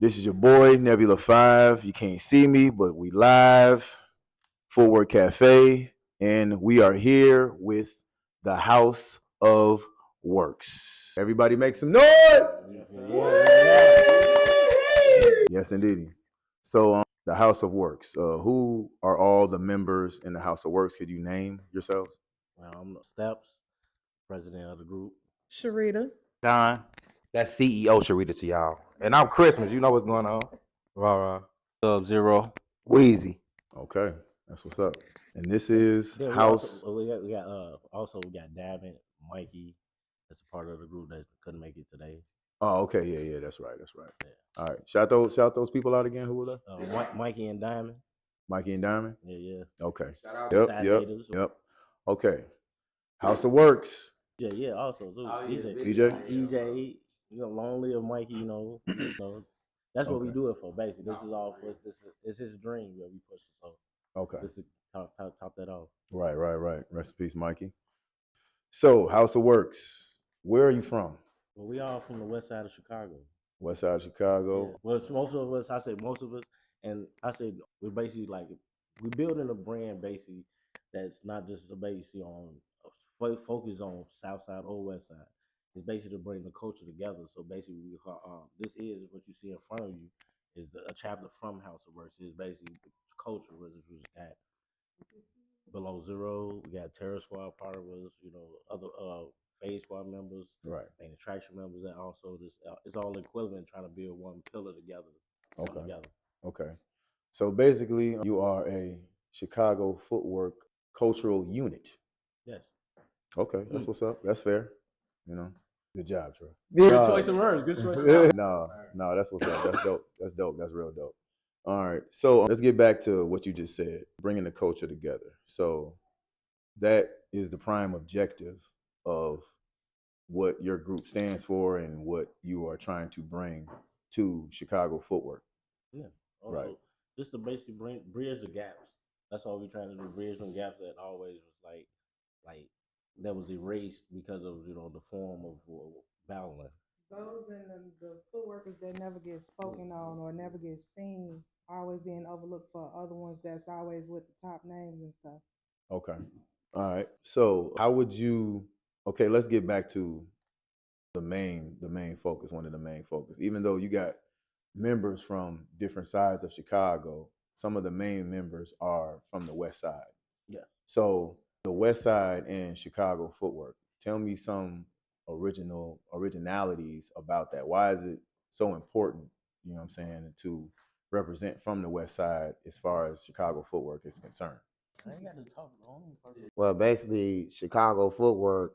This is your boy, Nebula 5. You can't see me, but we live. Footwork Cafe. And we are here with the House of WURKZ. Everybody make some noise! Yes, indeed. So, the House of WURKZ. Who are all the members in the House of WURKZ? Could you name yourselves? Well, I'm Steps, president of the group. Sharita. Don. That's CEO Sharita to y'all. And I'm Christmas. You know what's going on. Rara. Sub-Zero. Wheezy. Okay, that's what's up. And this is Then House. we got Davin, Mikey. That's a part of the group that couldn't make it today. Oh, okay, yeah, that's right. Yeah. All right, shout those people out again. Who were there? Mikey and Diamond. Mikey and Diamond. Yeah. Okay. Shout out Yep. Okay. House of WURKZ. Yeah. Also, too. EJ. Long live Mikey. That's what we do it for. Basically, this is all for this. It's his dream that we push it. So okay, this is top that off. Right. Rest in peace, Mikey. So, House of WURKZ. Where are you from? Well, we all from the west side of Chicago. West side of Chicago. Yeah. Well, it's most of us. I said most of us, and I said we're basically we're building a brand basically that's not just basically on focus on South Side or West Side. It's basically to bring the culture together. So basically, this is what you see in front of you is a chapter from House of WURKZ. It's basically the culture, which got Below Zero, we got Terror Squad part of us, other Phase Squad members, right, and Attraction members, and also this. It's all equivalent trying to build one pillar together. Okay. So basically, you are a Chicago Footwork cultural unit. Yes. Okay, that's what's up. That's fair. Good job, Troy. Good choice of words. Good choice of words. No, that's what's up. That's dope. That's real dope. All right, so let's get back to what you just said, bringing the culture together. So that is the prime objective of what your group stands for and what you are trying to bring to Chicago Footwork. Yeah. Also, right. Just to basically bridge the gaps. That's all we're trying to do. Bridge them gaps that always was like that was erased because of the form of battling. Those in the footworkers that never get spoken on or never get seen, always being overlooked for other ones that's always with the top names and stuff. Okay. All right. So how would you? Okay, let's get back to the main focus. One of the main focus. Even though you got members from different sides of Chicago, some of the main members are from the West Side. Yeah. So the West Side and Chicago Footwork. Tell me some originalities about that. Why is it so important, you know what I'm saying, to represent from the West Side as far as Chicago Footwork is concerned? I ain't got to talk long. Well, basically, Chicago Footwork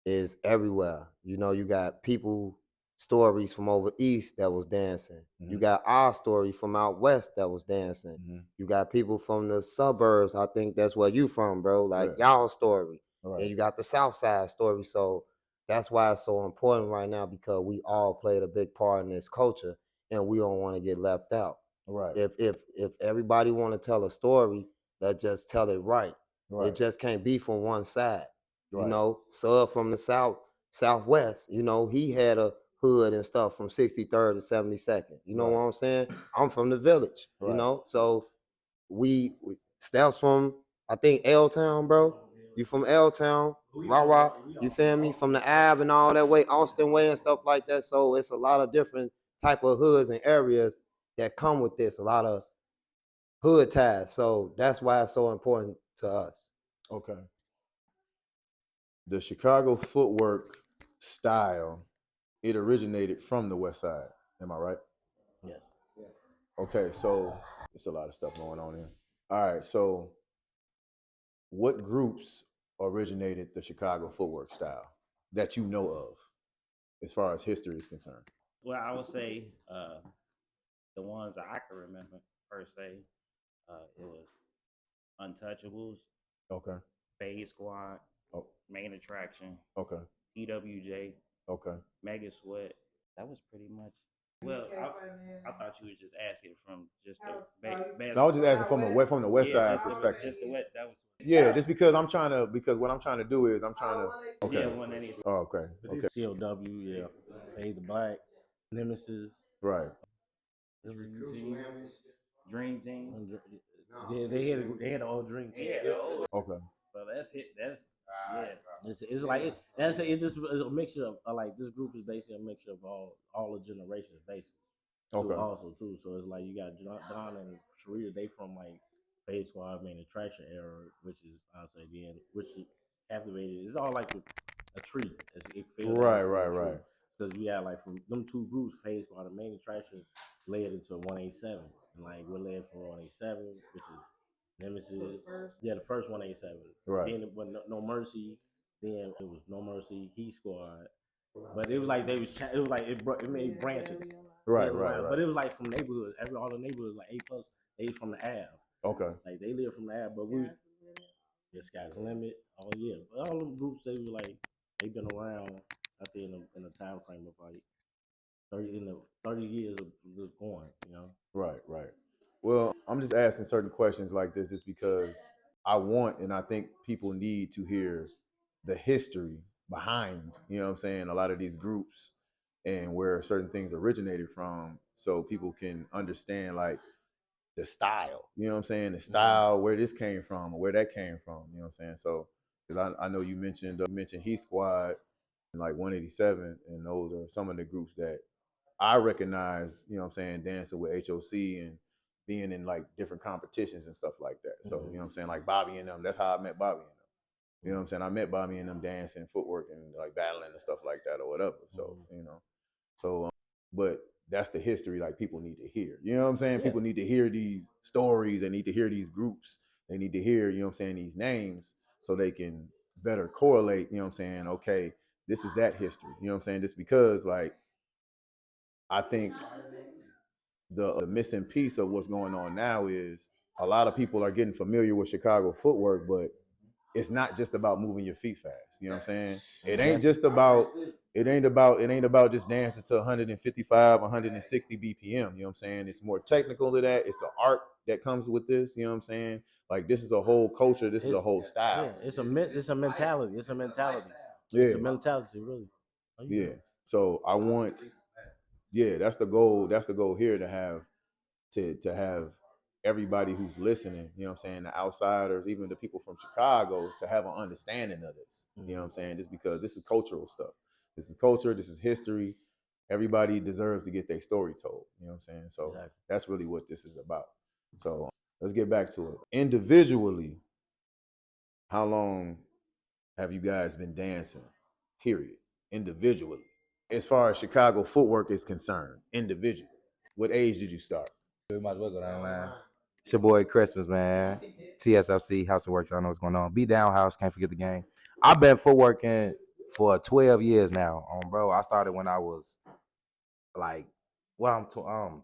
is everywhere. You got people stories from over east that was dancing. Mm-hmm. You got our story from out west that was dancing. Mm-hmm. You got people from the suburbs. I think that's where you from, bro. Like y'all story. Right. And you got the Southside story. So that's why it's so important right now, because we all played a big part in this culture and we don't want to get left out. Right. If everybody want to tell a story, let's just tell it right. It just can't be from one side. Right. Sub from the southwest, he had a hood and stuff from 63rd to 72nd. You know what I'm saying? I'm from the village, so we Steps from, I think, L-Town, bro. You from L-Town, rah, you feel me? From the Ab and all that way, Austin way and stuff like that. So it's a lot of different type of hoods and areas that come with this, a lot of hood ties. So that's why it's so important to us. Okay. The Chicago Footwork style, it originated from the West Side. Am I right? Yes. Okay, so it's a lot of stuff going on here. All right, so what groups originated the Chicago Footwork style that you know of, as far as history is concerned? Well, I would say the ones that I can remember per se, it was Untouchables. Okay. Phase Squad. Oh. Main Attraction. Okay. EWJ. Okay. Mega Sweat. That was pretty much. Well, I thought you were just asking from just the No, I was just asking from the West Side perspective. Just the West. That was. Yeah, just because what I'm trying to do is Okay. Yeah, one of these. Oh, okay. CLW, Fade the Black, Nemesis. Right. Dream Team. They had the old Dream Team. Yeah. Okay. So that's hit. That's yeah. It's like it just is a mixture of like this group is basically a mixture of all the generations basically. Okay. Also too, so it's like you got Don and Sharita. They from like Phase Squad, main attraction era, which is I'll say then, which is captivated. It's all like a tree. Right. Because we had like from them two groups, Phase Squad, the main attraction led into 187, and like we led from 187, which is Nemesis. Yeah, the first 187. Right. Then it was no Mercy. Then it was No Mercy, Heat Squad. But it was like it made branches. Right. But it was like from neighborhoods. All the neighborhoods like A+, they from the Ave. Okay. Like they live from the Ave, but Sky's the Limit. Oh yeah, but all them groups they were like they've been around. I say in a time frame of like 30 years of just going. You know. Right. Well, I'm just asking certain questions like this just because I want and I think people need to hear the history behind, you know what I'm saying, a lot of these groups and where certain things originated from so people can understand like the style, you know what I'm saying, the style, where this came from or where that came from, you know what I'm saying? So, because I know you mentioned Heat Squad and like 187, and those are some of the groups that I recognize, you know what I'm saying, dancing with HOC and being in like different competitions and stuff like that. So, you know what I'm saying, like Bobby and them, that's how I met Bobby and them. You know what I'm saying? I met Bobby and them dancing, footwork, and like battling and stuff like that or whatever. So, you know, so, but that's the history like people need to hear. You know what I'm saying? Yeah. People need to hear these stories. They need to hear these groups. They need to hear, you know what I'm saying, these names so they can better correlate, you know what I'm saying? Okay, this is that history. You know what I'm saying? Just because like, I think the missing piece of what's going on now is a lot of people are getting familiar with Chicago footwork, but it's not just about moving your feet fast. You know what I'm saying? It ain't just about it ain't about just dancing to 155, 160 BPM. You know what I'm saying? It's more technical than that. It's an art that comes with this. You know what I'm saying? Like this is a whole culture. This is a whole style. Yeah, it's a mentality. It's a mentality. Yeah. It's a mentality, really. Yeah. So I want. Yeah, that's the goal. That's the goal here to have everybody who's listening, you know what I'm saying, the outsiders, even the people from Chicago, to have an understanding of this. You know what I'm saying? Just because this is cultural stuff. This is culture, this is history. Everybody deserves to get their story told. You know what I'm saying? So that's really what this is about. So let's get back to it. Individually, how long have you guys been dancing? Period. Individually. As far as Chicago footwork is concerned, individually. What age did you start? We might as well go down the line. It's your boy Christmas, man. TSFC, House of Works. I know what's going on. Be Down House, can't forget the game. I've been footworking for 12 years now. Bro, I started when I was like, 31,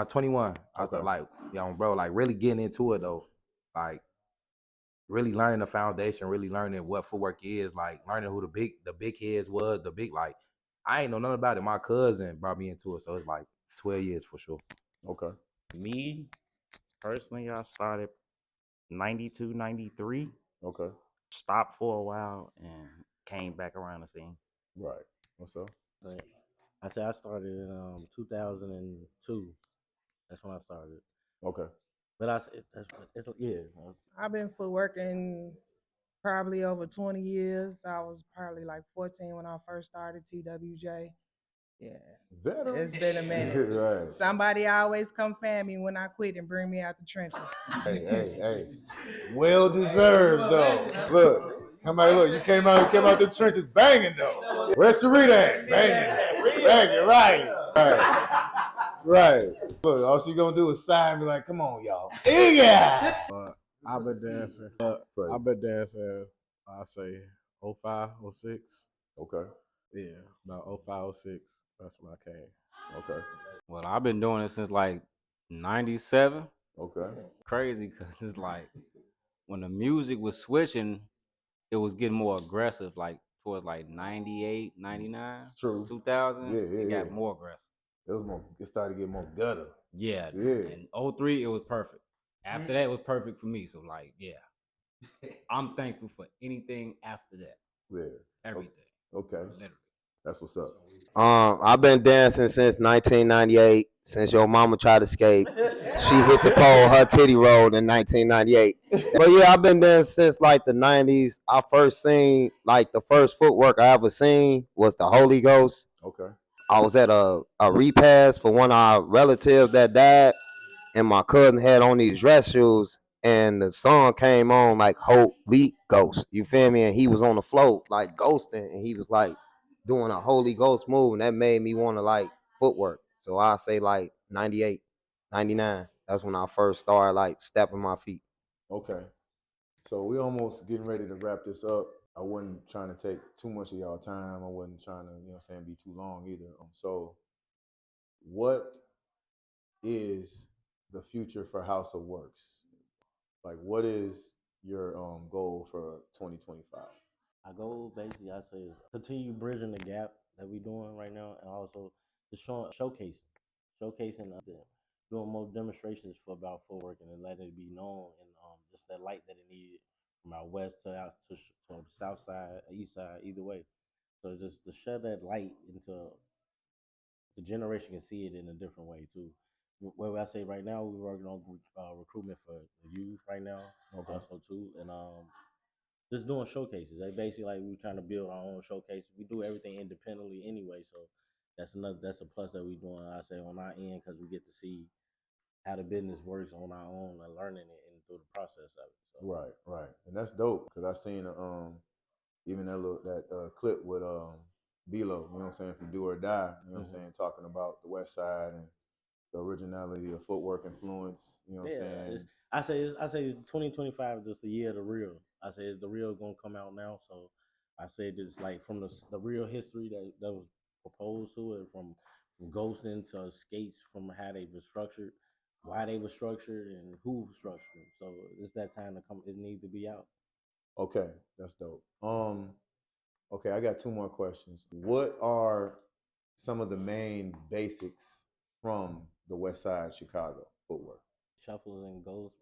21. I started like, bro, like really getting into it though. Like really learning the foundation, really learning what footwork is, like learning who the big heads was, like I ain't know nothing about it. My cousin brought me into it, so it's like 12 years for sure. Okay. Me, personally, I started 92, 93. Okay. Stopped for a while and came back around the scene. Right. What's up? I said I started in 2002. That's when I started. Okay. But I said I've been footworking probably over 20 years. I was probably like 14 when I first started TWJ. Yeah. Veteran. It's been a minute. Right. Somebody always come fan me when I quit and bring me out the trenches. Hey. Well deserved though. Look, you came out the trenches banging though. Where's Sharita at? Banging, right. Look, all she gonna do is sigh and be like, come on, y'all. Yeah. I've been dancing. I say 05, 06. Okay. Yeah, about 05, 06. That's when I came. Okay. Well, I've been doing it since like 97. Okay. Crazy because it's like when the music was switching, it was getting more aggressive, like towards like 98, 99, True. 2000. Yeah, it got more aggressive. It started to get more gutter. Yeah. Yeah. And 03, it was perfect. After that, it was perfect for me. So like, yeah. I'm thankful for anything after that. Yeah. Everything. Okay. Literally. That's what's up. I've been dancing since 1998. Since your mama tried to escape, she hit the pole. Her titty rolled in 1998. But yeah, I've been dancing since like the 90s. I first seen like the first footwork I ever seen was the Holy Ghost. Okay. I was at a repast for one of our relatives that died, and my cousin had on these dress shoes, and the song came on like Holy Ghost. You feel me? And he was on the float like ghosting, and he was like doing a Holy Ghost move, and that made me want to like footwork. So I say like 98, 99. That's when I first started like stepping my feet. Okay. So we almost getting ready to wrap this up. I wasn't trying to take too much of y'all time. I wasn't trying to, be too long either. So what is the future for House of WURKZ? Like, what is your goal for 2025? Our goal basically, I say, is continue bridging the gap that we're doing right now, and also just showcasing doing more demonstrations for about footwork and letting it be known, and just that light that it needed from our west to out to the south side, east side, either way. So just to shed that light into the generation can see it in a different way too. What I say right now, we're working on recruitment for the youth right now, also too, and just doing showcases. They basically like we're trying to build our own showcases. We do everything independently anyway, so that's a plus that we're doing. I say on our end because we get to see how the business works on our own and learning it and through the process of it. So. Right, and that's dope because I seen even that clip with Bilo, you know what I'm saying, from Do or Die, you know what I'm saying, talking about the West Side and the originality of footwork influence, you know what I'm saying? I say 2025 is just the year of the real. I say the real gonna come out now, so I say it's like from the real history that was proposed to it from ghosting to skates, from how they were structured, why they were structured, and who structured them. So it's that time to come. It needs to be out. Okay, that's dope. Okay, I got two more questions. What are some of the main basics from the West Side Chicago footwork? Shuffles and ghosts,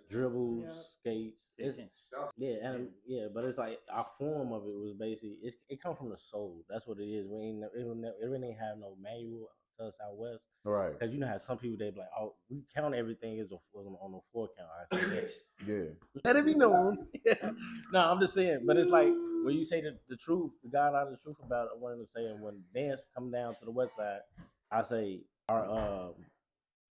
dribbles, skates. But it's like our form of it was basically it come from the soul. That's what it is. It really ain't have no manual to us out west. Right. Because you know how some people they be like, oh, we count everything as on a 4 count. I say that. Yeah. Let it be known. No, I'm just saying. But it's like when you say the truth, the God out of the truth about it. I wanted to say, when dance come down to the west side, I say our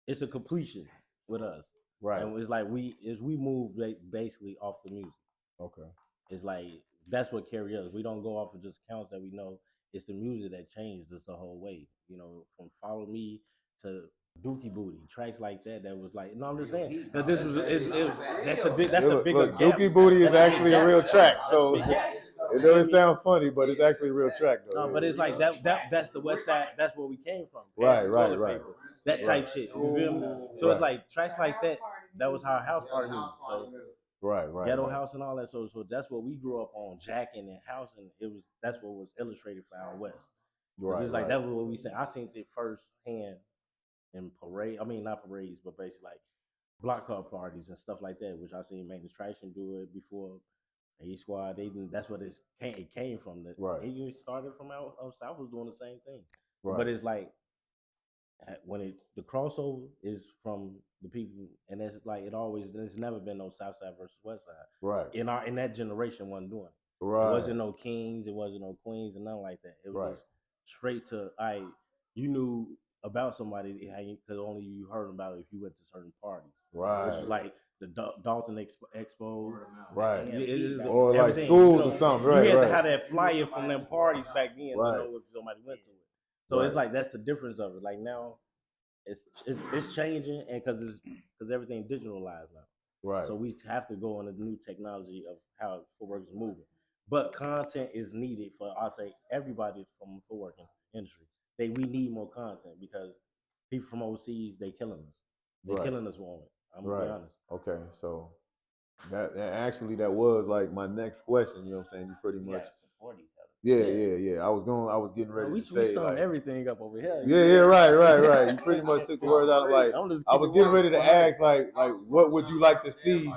it's a completion with us. Right. And it's like we move basically off the music. Okay. It's like that's what carry us. We don't go off of just counts that we know. It's the music that changed us the whole way. You know, from Follow Me to Dookie Booty, tracks like that. That was like, no, I'm just saying that this was that's a bigger look, gap. Dookie Booty is actually a real track, so Yeah. it doesn't sound funny, but it's actually a real track though. No, but it's like that's the West Side. That's where we came from. Right. That type shit. You feel me? So it's like tracks like that. That was our house party music. So right. ghetto house and all that. So that's what we grew up on, jacking and housing. That's what was illustrated for our West. Right. It's like that was what we said. I seen it first hand in parade. I mean, not parades, but basically like block car parties and stuff like that, which I seen Maintenance Traction do it before. A Squad, that's what it came from. That right. It started from out south was doing the same thing. Right. But it's like when the crossover is from the people, and it's like there's never been no South Side versus West Side. Right. In that generation wasn't doing it. Right. It wasn't no kings, it wasn't no queens, and nothing like that. It was straight to you knew about somebody because only you heard about it if you went to certain parties. Right. Which was like the Dalton Expo. Right. Or like schools or something. Right. You had to have that flyer from them parties back then to know if somebody went to it. So it's like that's the difference of it. Like now, it's changing, and because everything digitalized now. Right. So we have to go on the new technology of how footwork is moving. But content is needed for everybody from the footworking industry. We need more content because people from overseas they killing us. They killing us on it. I'm gonna be honest. Okay, so that was like my next question. You know what I'm saying? You pretty much. Yeah. I was getting ready to say. We sum everything up over here. Yeah, right. You pretty much took the words out of like. I was getting ready to ask like what would you like to see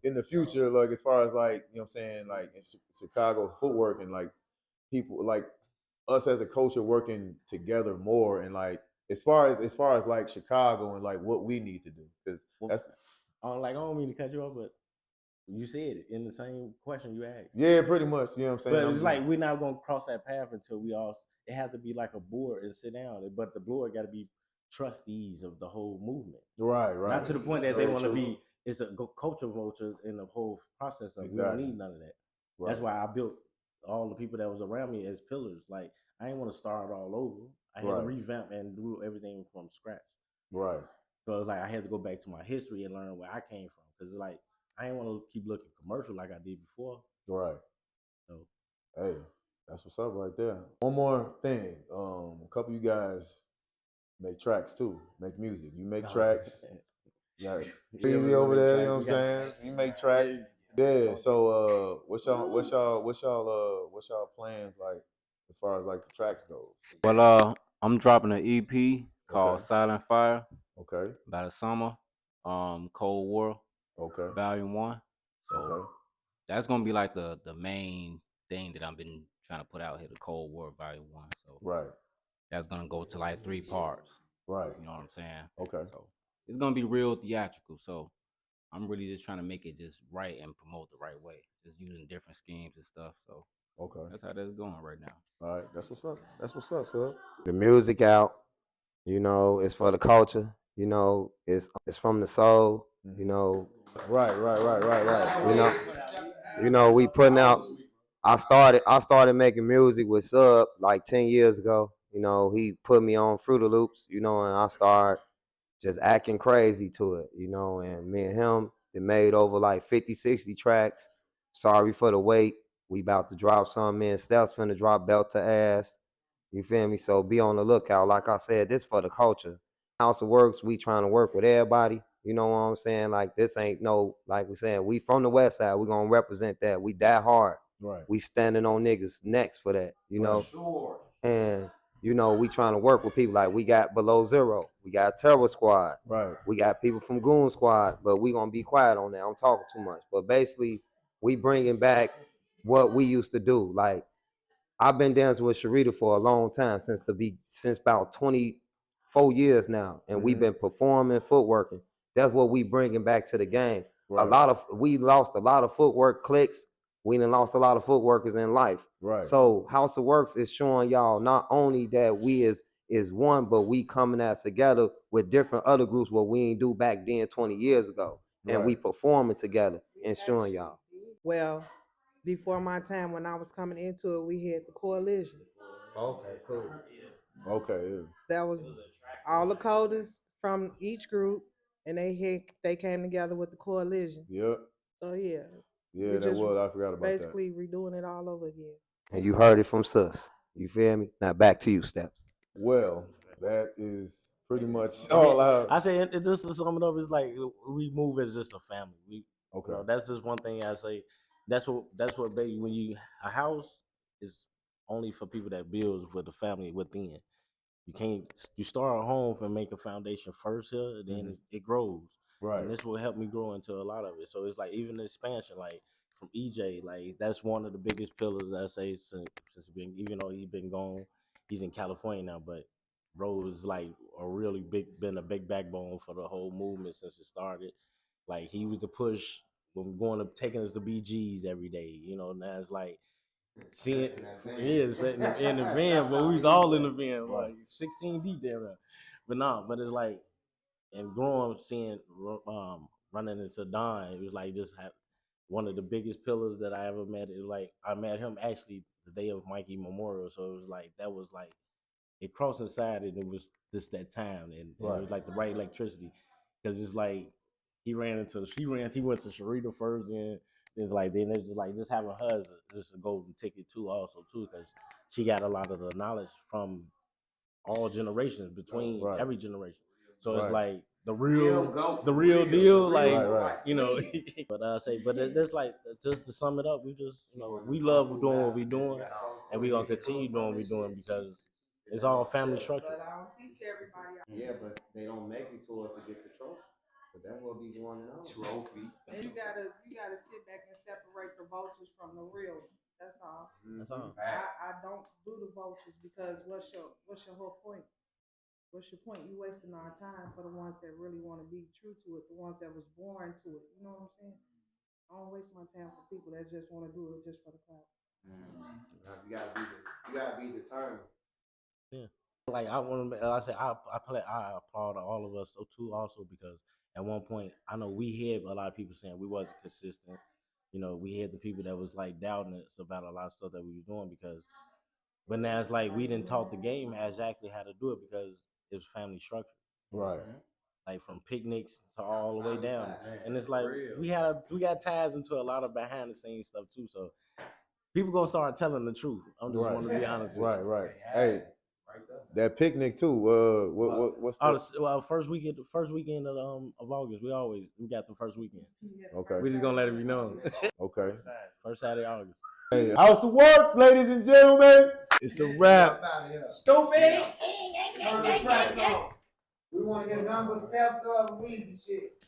in the future, like as far as like, you know what I'm saying, like in Chicago footwork and like people like us as a culture working together more, and like as far as like Chicago and like what we need to do, because that's like, I don't mean to cut you off, but you said it in the same question you asked. Yeah, pretty much. You know what I'm saying? But it's like we're not gonna cross that path until we all. It has to be like a board and sit down. But the board got to be trustees of the whole movement. Right. Not to the point that they want to be. It's a culture vulture in the whole process of. We don't need none of that. Right. That's why I built all the people that was around me as pillars. Like I didn't want to start all over. I had to revamp and do everything from scratch. Right. So it's like I had to go back to my history and learn where I came from, because it's like I didn't want to keep looking commercial like I did before. Right. So, hey, that's what's up right there. One more thing. A couple of you guys make tracks too. Make music. You make tracks. Yeah, easy over there. You know what I'm saying? You make tracks. Yeah. So, what's y'all plans like as far as like the tracks goes? Well, I'm dropping an EP called Silent Fire. Okay. By the summer. Cold War. Okay. Volume 1. So that's gonna be like the main thing that I've been trying to put out here, the Cold War Volume 1. So that's gonna go to like 3 parts. Right. You know what I'm saying? Okay. So it's gonna be real theatrical. So I'm really just trying to make it just right and promote the right way. Just using different schemes and stuff. So that's how that's going right now. All right, that's what's up. That's what's up, sir. The music out, you know, it's for the culture. You know, it's from the soul. You know. Right. You know, we putting out. I started making music with Sub like 10 years ago. You know, he put me on Fruity Loops. You know, and I started just acting crazy to it. You know, and me and him, they made over like 50, 60 tracks. Sorry for the wait. We about to drop something in. Steph's finna drop Belt to Ass. You feel me? So be on the lookout. Like I said, this for the culture. House of Works, we trying to work with everybody. You know what I'm saying? Like this ain't no, like we saying, we from the West Side. We gonna represent that. We that hard. Right. We standing on niggas necks for that. You know. Sure. And you know, we trying to work with people like we got Below Zero, we got Terror Squad, right? We got people from Goon Squad, but we gonna be quiet on that. I'm talking too much, but basically, we bringing back what we used to do. Like I've been dancing with Sharita for a long time, since about 24 years now, and we've been performing, footworking. That's what we bringing back to the game. Right. We lost a lot of footwork clicks. We done lost a lot of footworkers in life. Right. So House of Works is showing y'all not only that we is one, but we coming out together with different other groups what we ain't do back then 20 years ago. And we performing together and showing y'all. Well, before my time when I was coming into it, we had the coalition. Okay, cool. Okay, yeah. That was all the coders from each group, and they came together with the coalition. Yep. So yeah. Yeah, that was. I forgot about basically that. Basically redoing it all over again. And you heard it from Sus. You feel me? Now back to you, Steps. Well, that is pretty much all I say it just to sum it up, it's like we move as just a family. You know, that's just one thing I say. That's what baby, when a house is only for people that builds with the family within. You start a home and make a foundation first here, and then it grows. Right. And this will help me grow into a lot of it. So it's like even the expansion, like from EJ, like that's one of the biggest pillars I say since even though he's been gone, he's in California now, but Rose like been a big backbone for the whole movement since it started. Like he was the push when taking us to BGs every day, you know. Now it's like seeing in the van, but we was all in the van, like 16 deep there. But it's like and growing seeing running into Don, it was like just one of the biggest pillars that I ever met. It was like I met him actually the day of Mikey Memorial, so it was like that was like it crossed inside, and it was just that time, and it was like the right electricity, because it's like he went to Sharita first, and it's like then it's just having her as just a golden ticket too, also too, because she got a lot of the knowledge from all generations between every generation. So it's like the real deal, like you know. But it's like just to sum it up, we just we love doing what we're doing, and we're gonna continue doing what we're doing because it's all family structure. Yeah, but they don't make it to us to get the trophy. So that's what be going on. And you gotta sit back and separate the vultures from the real. That's all. That's all. I don't do the vultures because what's your whole point? What's your point? You wasting our time for the ones that really want to be true to it, the ones that was born to it. You know what I'm saying? I don't waste my time for people that just want to do it just for the clout. You gotta be determined. Yeah. Like I want to, I say I applaud all of us too also because at one point I know we heard a lot of people saying we wasn't consistent. You know, we had the people that was like doubting us about a lot of stuff that we was doing because, but now it's like we didn't taught the game exactly how to do it because it was family structure. Right. Like from picnics to all the way down, and it's like we got ties into a lot of behind the scenes stuff too. So people gonna start telling the truth. I'm just want to be honest with you. Right. Hey, that picnic too. What's the first weekend of August? We got the first weekend. Okay. We just gonna let it be known. Okay. First Saturday August. Hey, House of Works, ladies and gentlemen. It's a wrap. Stupid. We want to get number steps of weed and shit.